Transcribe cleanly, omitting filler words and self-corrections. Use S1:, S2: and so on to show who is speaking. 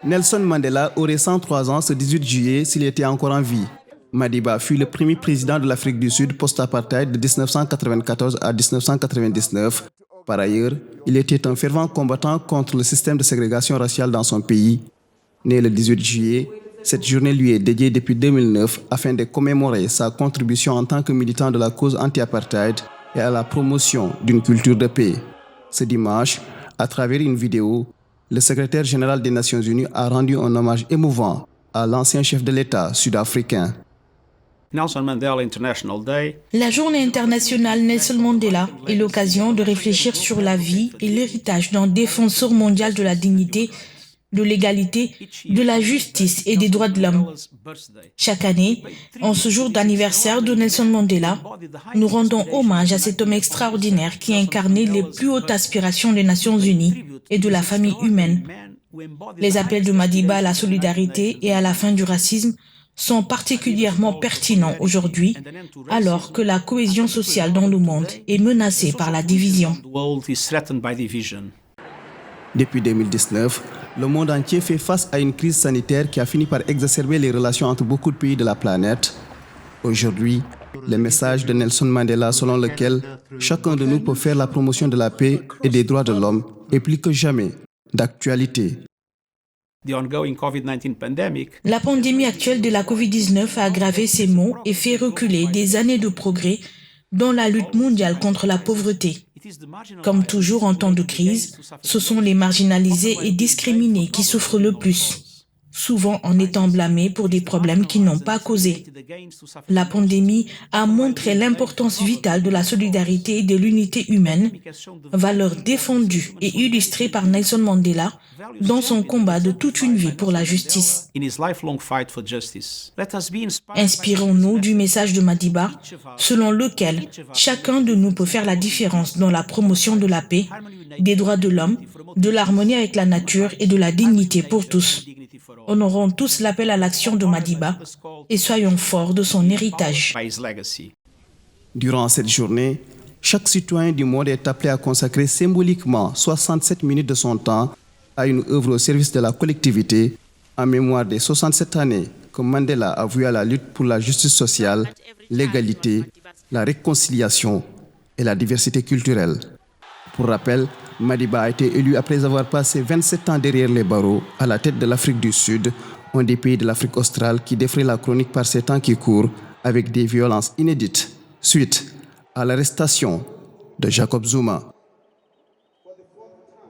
S1: Nelson Mandela aurait 103 ans ce 18 juillet s'il était encore en vie. Madiba fut le premier président de l'Afrique du Sud post-apartheid de 1994 à 1999. Par ailleurs, il était un fervent combattant contre le système de ségrégation raciale dans son pays. Né le 18 juillet, cette journée lui est dédiée depuis 2009 afin de commémorer sa contribution en tant que militant de la cause anti-apartheid et à la promotion d'une culture de paix. Ce dimanche, à travers une vidéo, le secrétaire général des Nations Unies a rendu un hommage émouvant à l'ancien chef de l'État sud-africain.
S2: Nelson Mandela International Day.
S3: La journée internationale Nelson Mandela est l'occasion de réfléchir sur la vie et l'héritage d'un défenseur mondial de la dignité, de l'égalité, de la justice et des droits de l'homme. Chaque année, en ce jour d'anniversaire de Nelson Mandela, nous rendons hommage à cet homme extraordinaire qui incarnait les plus hautes aspirations des Nations Unies et de la famille humaine. Les appels de Madiba à la solidarité et à la fin du racisme sont particulièrement pertinents aujourd'hui, alors que la cohésion sociale dans le monde est menacée par la division.
S1: Depuis 2019, le monde entier fait face à une crise sanitaire qui a fini par exacerber les relations entre beaucoup de pays de la planète. Aujourd'hui, le message de Nelson Mandela selon lequel chacun de nous peut faire la promotion de la paix et des droits de l'homme est plus que jamais d'actualité.
S3: La pandémie actuelle de la COVID-19 a aggravé ces maux et fait reculer des années de progrès dans la lutte mondiale contre la pauvreté. Comme toujours en temps de crise, ce sont les marginalisés et discriminés qui souffrent le plus, souvent en étant blâmés pour des problèmes qu'ils n'ont pas causés. La pandémie a montré l'importance vitale de la solidarité et de l'unité humaine, valeur défendue et illustrée par Nelson Mandela dans son combat de toute une vie pour la justice. Inspirons-nous du message de Madiba, selon lequel chacun de nous peut faire la différence dans la promotion de la paix, des droits de l'homme, de l'harmonie avec la nature et de la dignité pour tous. Honorons tous l'appel à l'action de Madiba et soyons forts de son héritage.
S1: Durant cette journée, chaque citoyen du monde est appelé à consacrer symboliquement 67 minutes de son temps à une œuvre au service de la collectivité en mémoire des 67 années que Mandela a vouées à la lutte pour la justice sociale, l'égalité, la réconciliation et la diversité culturelle. Pour rappel, Madiba a été élu après avoir passé 27 ans derrière les barreaux à la tête de l'Afrique du Sud, un des pays de l'Afrique australe qui défraie la chronique par ces temps qui courent avec des violences inédites suite à l'arrestation de Jacob Zuma.